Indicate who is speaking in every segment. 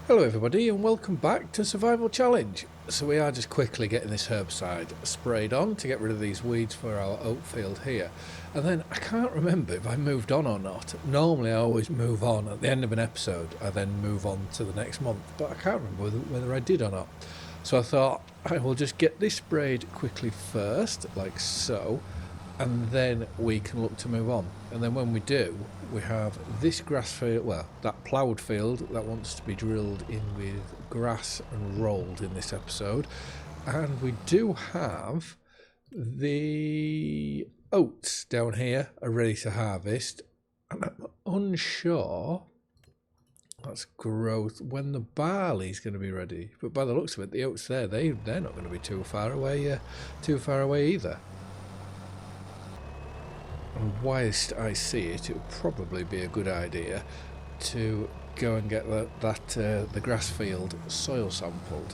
Speaker 1: Hello everybody and welcome back to Survival Challenge. So we are just quickly getting this herbicide sprayed on to get rid of these weeds for our oat field here. And then I can't remember if I moved on or not. Normally I always move on at the end of an episode. I then move on to the next month, but I can't remember whether I did or not. So I thought I will just get this sprayed quickly first, like so, and then we can look to move on. And then when we do, we have this grass field, well, that ploughed field that wants to be drilled in with grass and rolled in this episode. And we do have the oats down here are ready to harvest. And I'm unsure, that's growth, when the barley's going to be ready. But by the looks of it, the oats there, they're not going to be too far away either. And whilst I see it, it would probably be a good idea to go and get the grass field soil sampled.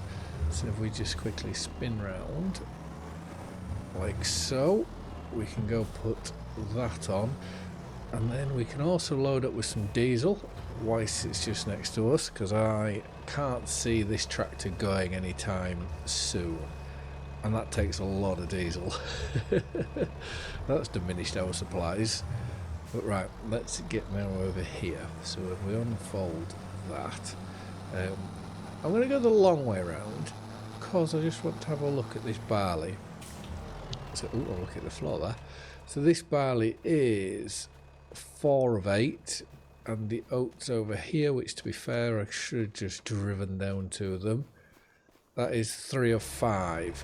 Speaker 1: So if we just quickly spin round, like so, we can go put that on. And then we can also load up with some diesel, whilst it's just next to us, because I can't see this tractor going anytime soon. And that takes a lot of diesel. That's diminished our supplies. But right, let's get now over here. So if we unfold that, I'm going to go the long way around because I just want to have a look at this barley. So, I'll look at the floor there. So this barley is 4 of 8, and the oats over here, which to be fair I should have just driven down to them, that is 3 of 5.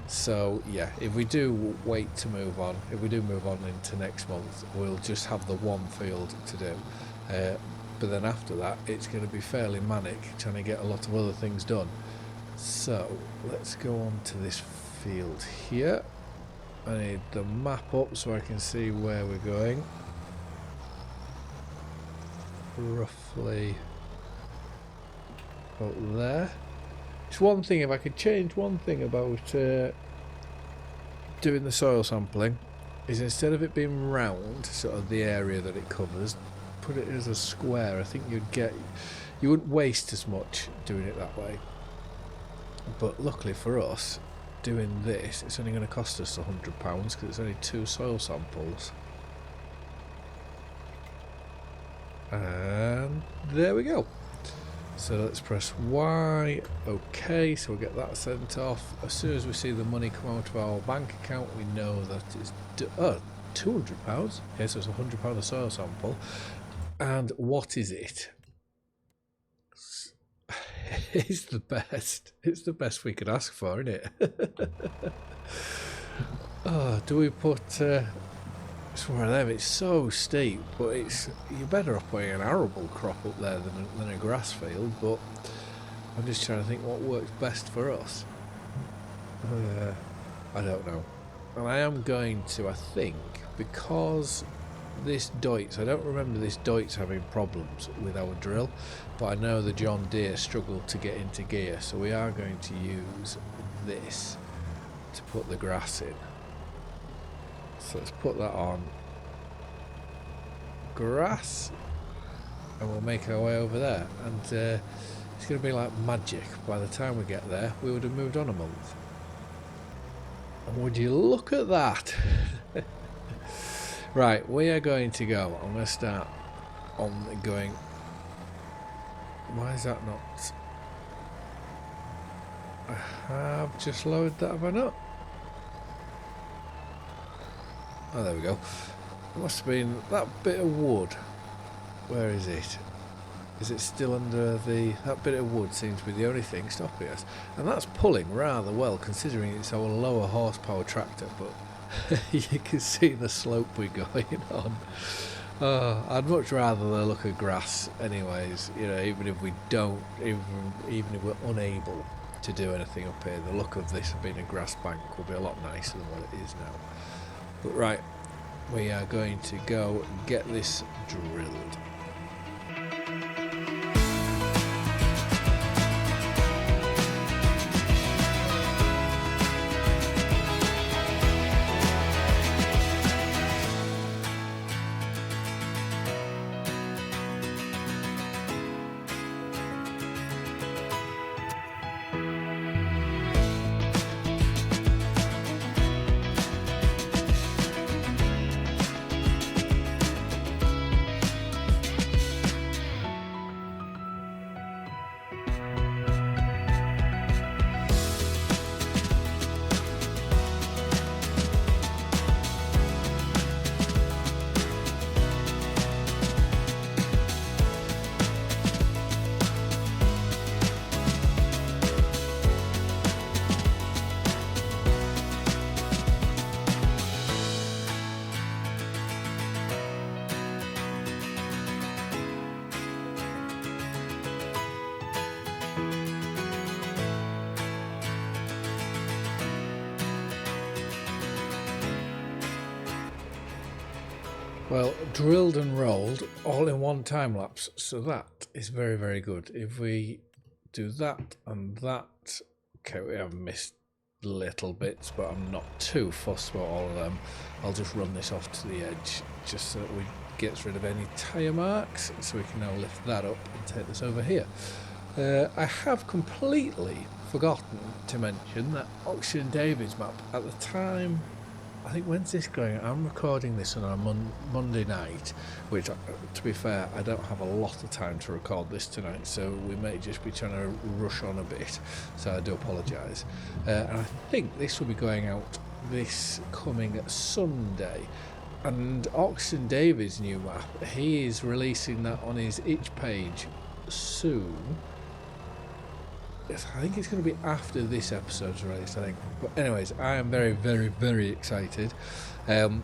Speaker 1: So yeah, if we do wait to move on, if we do move on into next month, we'll just have the one field to do. But then after that, it's going to be fairly manic trying to get a lot of other things done. So let's go on to this field here. I need the map up so I can see where we're going. Roughly up there. It's one thing, if I could change one thing about doing the soil sampling, is instead of it being round, sort of the area that it covers, put it as a square. I think you wouldn't waste as much doing it that way. But luckily for us, doing this, it's only going to cost us £100 because it's only 2 soil samples. And there we go. So let's press Y, OK, so we'll get that sent off. As soon as we see the money come out of our bank account, we know that it's £200. Okay, so it's £100 a soil sample. And what is it? It's the best. It's the best we could ask for, isn't it? Oh, do we put... it's one of them, it's so steep, but you're better off putting an arable crop up there than a grass field, but I'm just trying to think what works best for us. I don't know. And I am going to, I think, because this Deutz, I don't remember this Deutz having problems with our drill, but I know the John Deere struggled to get into gear, so we are going to use this to put the grass in. So let's put that on grass and we'll make our way over there, and it's going to be like magic. By the time we get there, we would have moved on a month. And would you look at that? Right, we are going to go. I'm going to start on going. Why is that not? I have just lowered that, have I not? Oh, there we go. It must have been that bit of wood. Where is it? Is it still under the... That bit of wood seems to be the only thing stopping us. And that's pulling rather well, considering it's our lower horsepower tractor, but you can see the slope we're going on. I'd much rather the look of grass anyways, you know, even if we don't, even if we're unable to do anything up here, the look of this being a grass bank will be a lot nicer than what it is now. But right, we are going to go get this drilled. Well, drilled and rolled all in one time lapse, so that is very, very good. If we do that and that, okay, we have missed little bits, but I'm not too fussed about all of them. I'll just run this off to the edge just so that we get rid of any tyre marks, so we can now lift that up and take this over here. I have completely forgotten to mention that Oxford David's map at the time. I think when's this going? I'm recording this on a Monday night, which, to be fair, I don't have a lot of time to record this tonight, so we may just be trying to rush on a bit, so I do apologise. And I think this will be going out this coming Sunday. And Oxford David's new map, he is releasing that on his itch page soon. I think it's going to be after this episode's released, I think. But anyways, I am very, very, very excited. I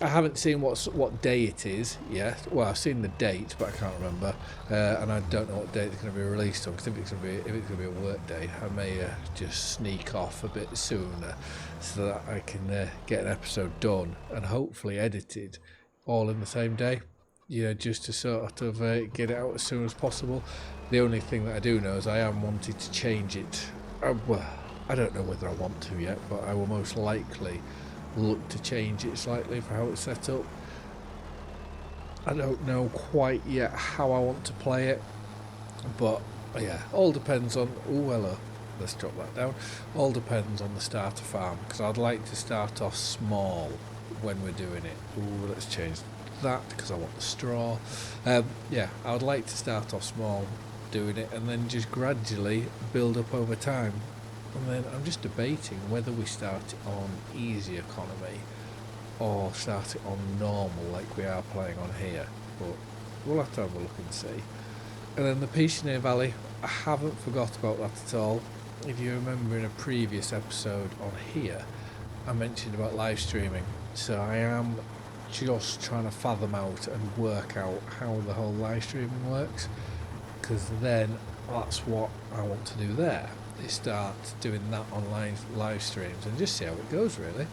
Speaker 1: haven't seen what day it is yet. Well, I've seen the date, but I can't remember, and I don't know what date it's going to be released on. Because if it's going to be a work day, I may just sneak off a bit sooner so that I can get an episode done and hopefully edited all in the same day. Just to sort of get it out as soon as possible. The only thing that I do know is I am wanting to change it. Well, I don't know whether I want to yet, but I will most likely look to change it slightly for how it's set up. I don't know quite yet how I want to play it, but yeah, all depends on. Oh, hello. Let's drop that down. All depends on the starter farm, because I'd like to start off small when we're doing it. Oh, let's change that because I want the straw. Yeah, I would like to start off small doing it and then just gradually build up over time. And then I'm just debating whether we start it on easy economy or start it on normal like we are playing on here, but we'll have to have a look and see. And then the Picheneer Valley, I haven't forgot about that at all. If you remember in a previous episode on here, I mentioned about live streaming, so I am just trying to fathom out and work out how the whole live streaming works, because then that's what I want to do there, is start doing that online live streams and just see how it goes really.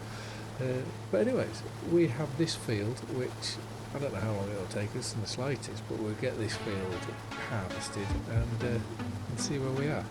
Speaker 1: But anyways, we have this field, which I don't know how long it'll take us in the slightest, but we'll get this field harvested and see where we are.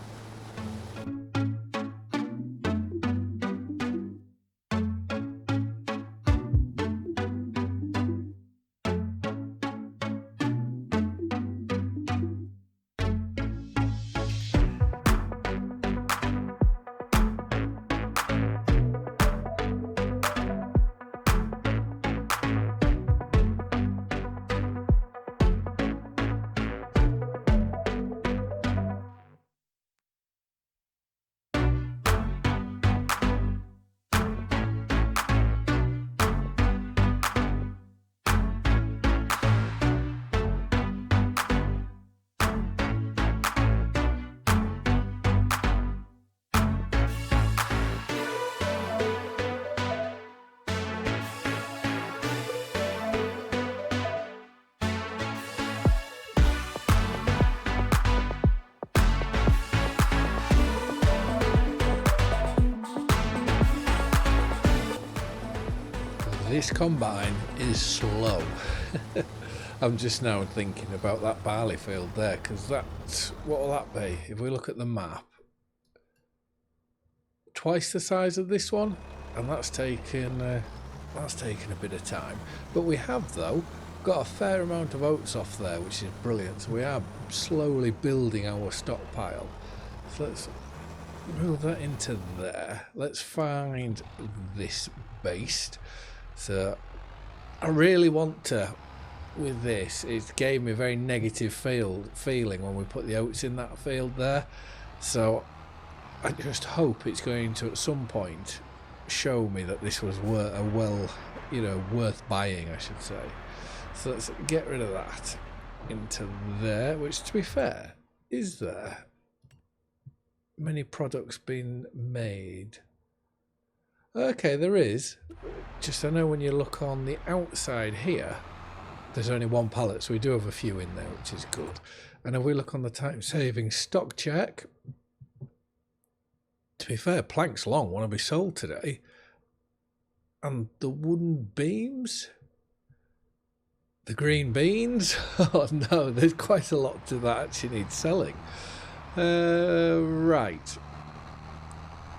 Speaker 1: This combine is slow. I'm just now thinking about that barley field there, because what will that be? If we look at the map, twice the size of this one, and that's taken a bit of time. But we have though got a fair amount of oats off there, which is brilliant. So we are slowly building our stockpile. So let's move that into there. Let's find this based. So I really want to, with this, it gave me a very negative feeling when we put the oats in that field there. So I just hope it's going to at some point show me that this was worth buying, I should say. So let's get rid of that into there, which, to be fair, is there many products being made? Okay, there is. Just I know when you look on the outside here, there's only one pallet, so we do have a few in there, which is good. And if we look on the time-saving stock check, to be fair, planks long want to be sold today. And the wooden beams, The green beans? Oh no, there's quite a lot to that actually needs selling. Right.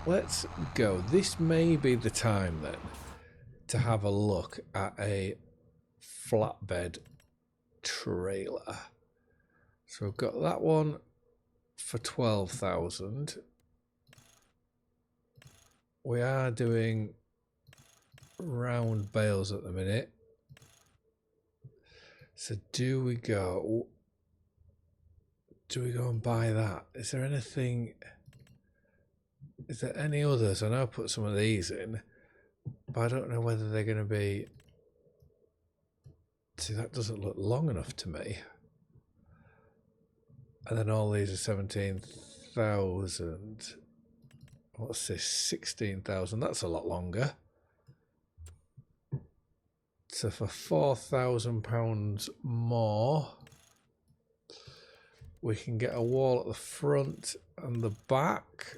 Speaker 1: Let's go. This may be the time then to have a look at a flatbed trailer. So we've got that one for 12,000. We are doing round bales at the minute. So do we go and buy that? Is there anything, is there any others? I know I put some of these in, but I don't know whether they're going to be, see that doesn't look long enough to me. And then all these are 17,000. What's this? 16,000. That's a lot longer. So for £4,000 more, we can get a wall at the front and the back.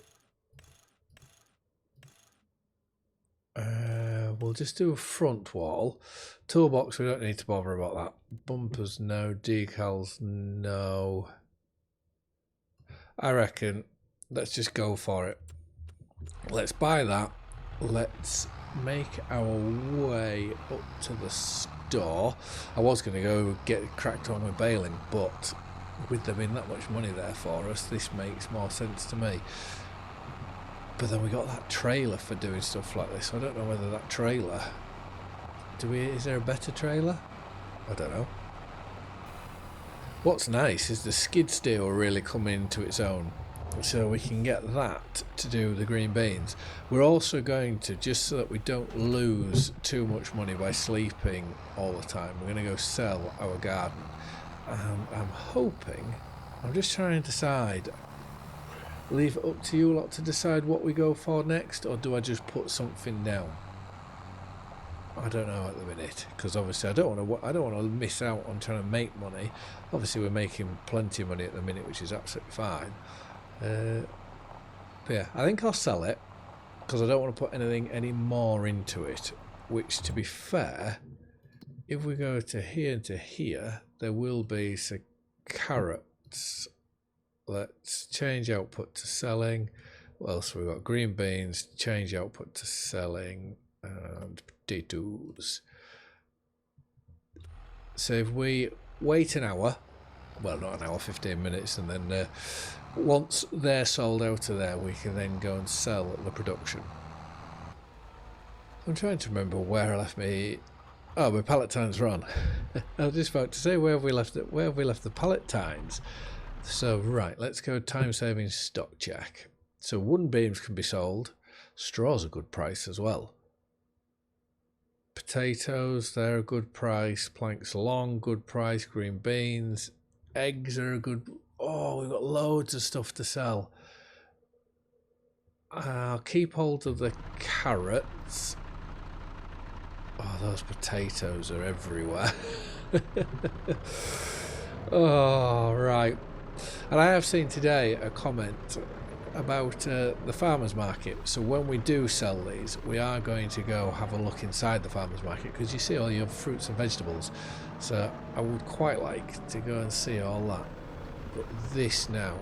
Speaker 1: We'll just do a front wall. Toolbox, we don't need to bother about that. Bumpers, no. Decals, no. I reckon let's just go for it. Let's buy that. Let's make our way up to the store. I was going to go get cracked on with baling, but with there being that much money there for us, this makes more sense to me. But then we got that trailer for doing stuff like this. I don't know whether that trailer, is there a better trailer? I don't know. What's nice is the skid steer will really come into its own. So we can get that to do the green beans. We're also going to, just so that we don't lose too much money by sleeping all the time, we're going to go sell our garden. I'm hoping, I'm just trying to decide, leave it up to you lot to decide what we go for next, or do I just put something down? I don't know at the minute, because obviously I don't want to miss out on trying to make money. Obviously we're making plenty of money at the minute, which is absolutely fine. But yeah, I think I'll sell it because I don't want to put any more into it, which, to be fair, if we go to here and to here, there will be some carrots. Let's change output to selling. What else have we got? Green beans, change output to selling, and potatoes. So if we wait an hour, well, not an hour, 15 minutes, and then once they're sold out of there, we can then go and sell the production. I'm trying to remember where I left me. Oh, my pallet tines are on. I was just about to say, where have we left it? Where have we left the pallet tines? So right, let's go time-saving stock check. So wooden beams can be sold. Straw's a good price as well. Potatoes, they're a good price. Planks long, good price. Green beans, eggs are a good. Oh, we've got loads of stuff to sell. I'll keep hold of the carrots. Oh, those potatoes are everywhere. Oh, right. And I have seen today a comment about the farmers market. So when we do sell these, we are going to go have a look inside the farmers market, because you see all your fruits and vegetables. So I would quite like to go and see all that. But this now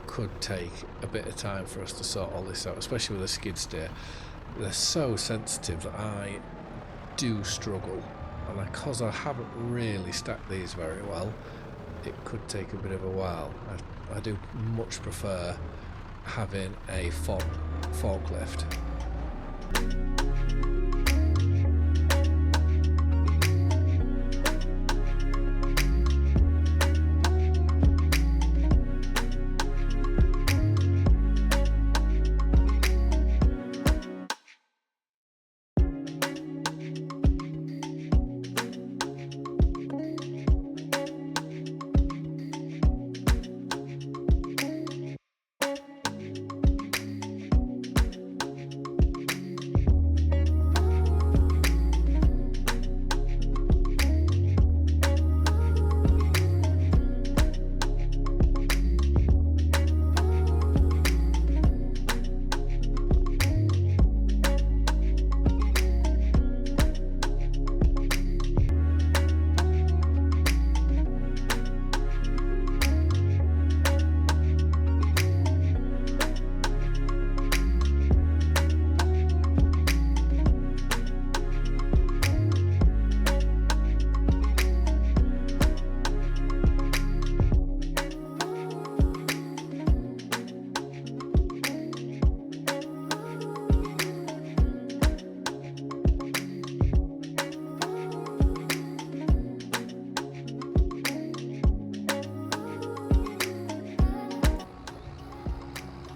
Speaker 1: could take a bit of time for us to sort all this out, especially with a skid steer. They're so sensitive that I do struggle, and because I haven't really stacked these very well, it could take a bit of a while. I do much prefer having a forklift.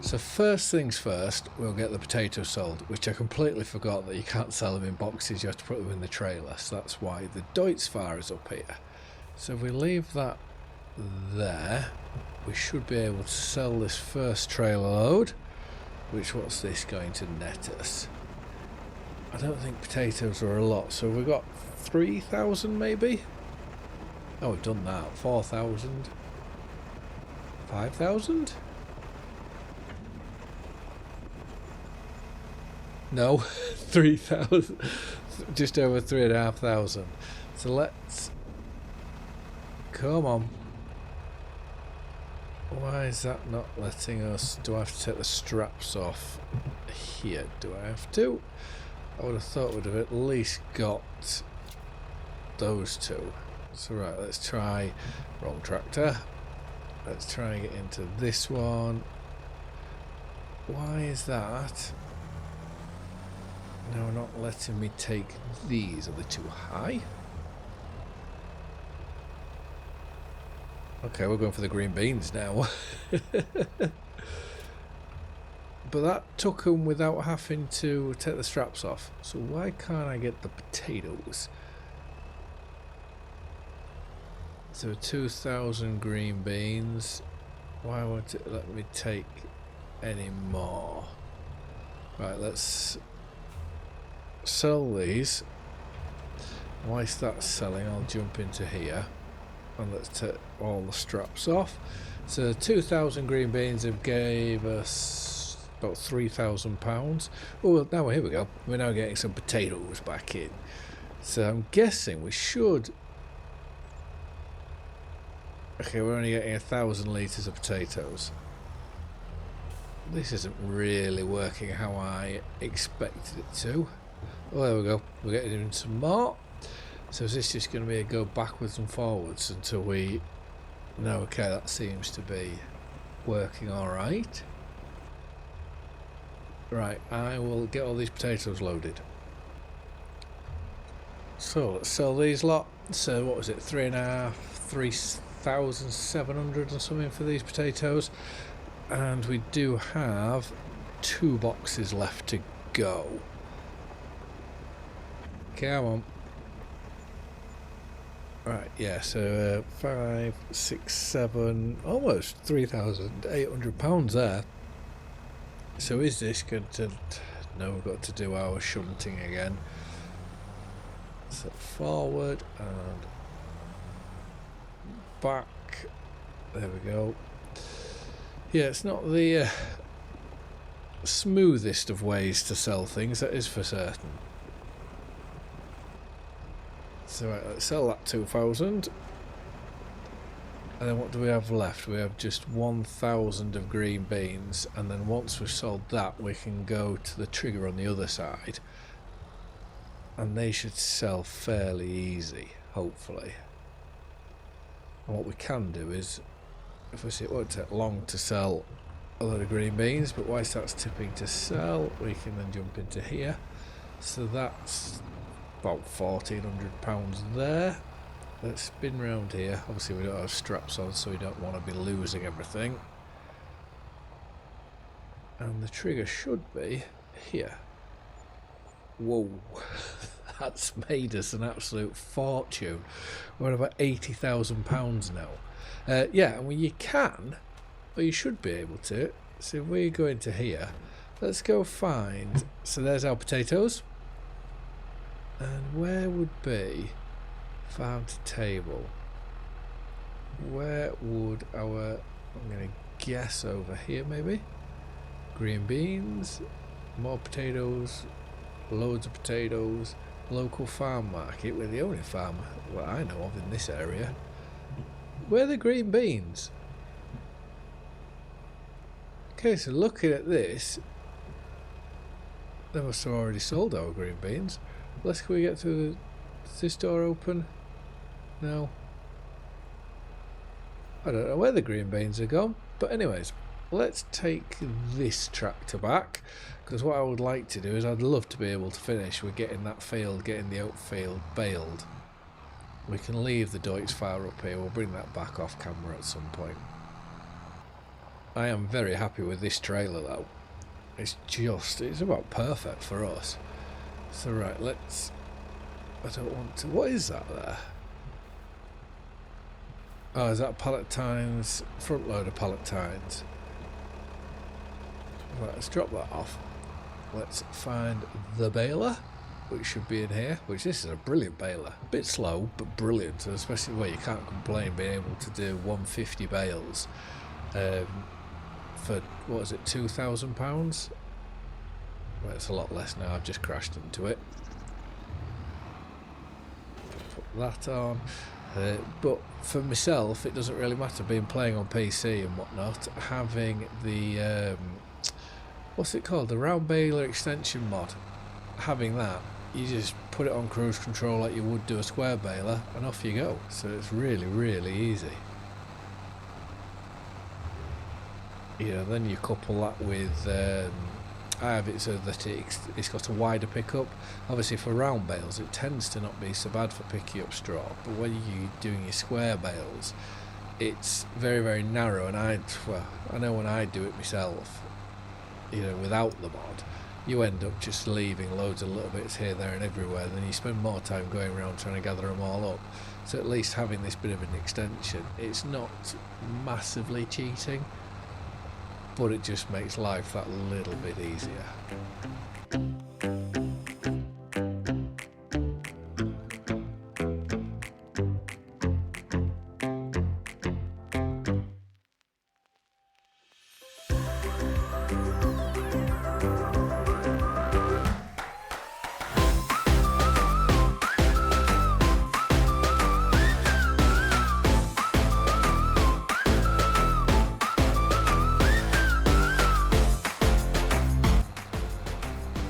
Speaker 1: So first things first, we'll get the potatoes sold, which I completely forgot that you can't sell them in boxes, you have to put them in the trailer. So that's why the Deutz-Fahr is up here. So if we leave that there, we should be able to sell this first trailer load, which what's this going to net us? I don't think potatoes are a lot, so we've got 3,000 maybe? Oh, we've done that. 4,000? 5,000? No, 3,000, just over 3,500. So let's, come on. Why is that not letting us? Do I have to take the straps off here? Do I have to? I would have thought we'd have at least got those two. So right, let's try, wrong tractor. Let's try and get into this one. Why is that? No, not letting me take these. Are they too high? Okay, we're going for the green beans now. But that took them without having to take the straps off. So why can't I get the potatoes? So 2,000 green beans. Why won't it let me take any more? Right, let's sell these. Whilst that's selling, I'll jump into here and let's take all the straps off. So 2,000 green beans have gave us about £3,000. Oh, well, now here we go. We're now getting some potatoes back in. So I'm guessing we should. Okay, we're only getting 1,000 litres of potatoes. This isn't really working how I expected it to. Oh, there we go. We're getting in some more. So is this just going to be a go backwards and forwards until we... No, okay, that seems to be working alright. Right, I will get all these potatoes loaded. So let's sell these lot. So what was it, 3,700 or something for these potatoes. And we do have 2 boxes left to go. Come on. Right, yeah, so 5, 6, 7, almost £3,800 there. So is this going to... No, we've got to do our shunting again. So forward and back. There we go. Yeah, it's not the smoothest of ways to sell things, that is for certain. So right, let's sell that 2,000. And then what do we have left? We have just 1,000 of green beans, and then once we've sold that we can go to the trigger on the other side. And they should sell fairly easy, hopefully. And what we can do is, if we see it won't take long to sell a load of green beans, but whilst that's tipping to sell, we can then jump into here. So that's about £1,400 there. Let's spin round here. Obviously we don't have straps on, so we don't want to be losing everything. And the trigger should be here. Whoa, that's made us an absolute fortune. We're at about £80,000 now. Yeah, and you can, or you should be able to. So if we go into here, let's go find. So there's our potatoes. And where would be farm to table? Where would our... I'm going to guess over here maybe. Green beans, more potatoes, loads of potatoes, local farm market. We're the only farm what I know of in this area. Where are the green beans? Okay, so looking at this, they must have already sold our green beans. Let's can we get through the... Is this door open? No. I don't know where the green beans are gone. But anyways, let's take this tractor back, because what I would like to do is I'd love to be able to finish with getting that field, getting the outfield baled. We can leave the Deutz-Fahr up here. We'll bring that back off camera at some point. I am very happy with this trailer though. It's about perfect for us. So right, I don't want to, what is that there? Oh, is that pallet tines, front loader pallet tines? Right, let's drop that off. Let's find the baler, which should be in here, which this is a brilliant baler. A bit slow, but brilliant, especially where you can't complain being able to do 150 bales for, what is it, £2,000? Well, it's a lot less now, I've just crashed into it. Put that on. But for myself, it doesn't really matter, playing on PC and whatnot, having the what's it called, the round baler extension mod, having that, you just put it on cruise control like you would do a square baler and off you go. So it's really easy. Then you couple that with I have it so that it's got a wider pickup. Obviously for round bales it tends to not be so bad for picking up straw, but when you're doing your square bales it's very narrow, and I know when I do it myself, without the mod, you end up just leaving loads of little bits here, there and everywhere, then you spend more time going around trying to gather them all up. So at least having this bit of an extension, it's not massively cheating, but it just makes life that little bit easier.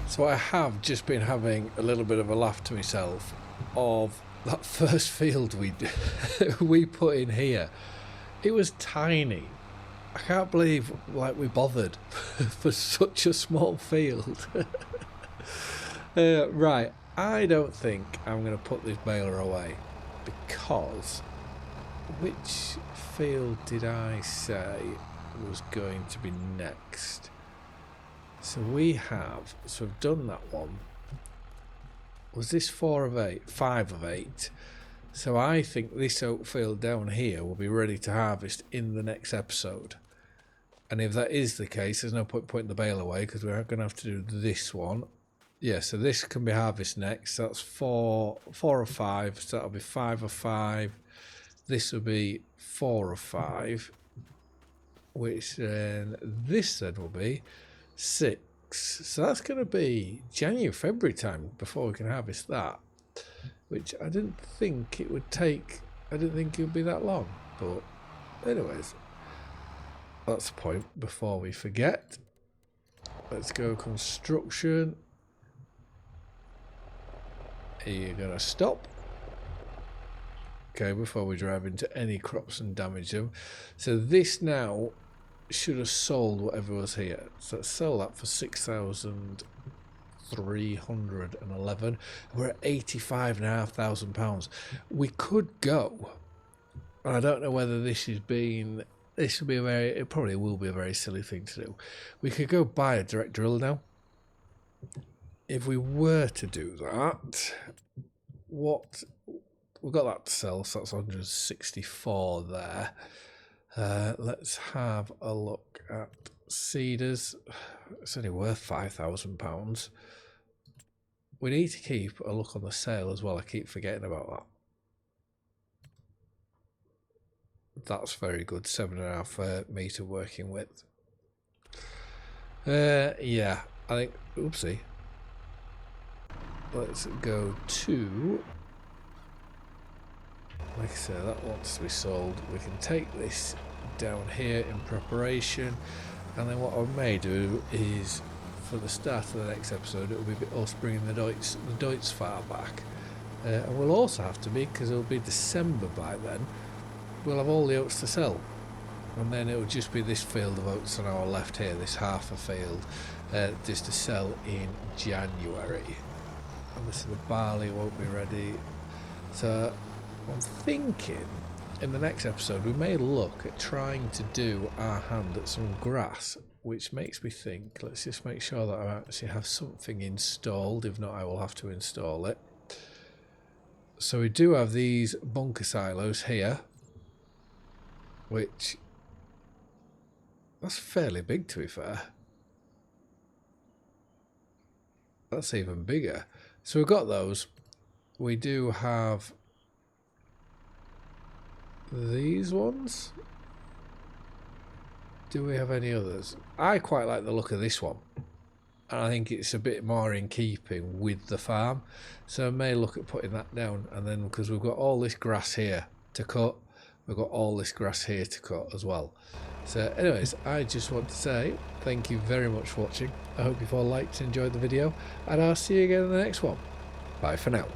Speaker 1: So I have just been having a little bit of a laugh to myself of that first field we put in here. It was tiny. I can't believe we bothered for such a small field. Right, I don't think I'm going to put this baler away, because which field did I say was going to be next? So we've done that one. Was this 4 of 8? 5 of 8. So I think this oak field down here will be ready to harvest in the next episode. And if that is the case, there's no point putting the bale away, because we're going to have to do this one. Yeah, so this can be harvested next. So that's 4 of 5. So that'll be 5 of 5. This will be 4 of 5. Which then this then will be 6. So that's going to be January, February time before we can harvest that, which I didn't think it would take. I didn't think it would be that long, but anyways, that's the point. Before we forget, let's go construction. Are you going to stop? Okay, before we drive into any crops and damage them. So this now should have sold whatever was here. So let's sell that for 6,311. We're at £85,500. We could go, and I don't know whether this will be it probably will be a very silly thing to do. We could go buy a direct drill now. If we were to do that, what we've got that to sell, so that's 164 there. Let's have a look at cedars. It's only worth £5,000. We need to keep a look on the sale as well. I keep forgetting about that. That's very good. 7.5 metre working width. Yeah, I think. Oopsie. Let's go to. Like I said, that wants to be sold. We can take this down here in preparation, and then what I may do is, for the start of the next episode, it will be us bringing the Deutz far back, and we'll also have to be, because it'll be December by then, we'll have all the oats to sell, and then it'll just be this field of oats on our left here, this half a field, just to sell in January. Obviously the barley won't be ready, so I'm thinking in the next episode we may look at trying to do our hand at some grass, which makes me think, let's just make sure that I actually have something installed. If not, I will have to install it. So we do have these bunker silos here, which, that's fairly big to be fair. That's even bigger. So we've got those. We do have these ones. Do we have any others? I quite like the look of this one, and I think it's a bit more in keeping with the farm, so I may look at putting that down. And then, because we've got all this grass here to cut, we've got all this grass here to cut as well. So anyways, I just want to say thank you very much for watching. I hope you've all liked and enjoyed the video, and I'll see you again in the next one. Bye for now.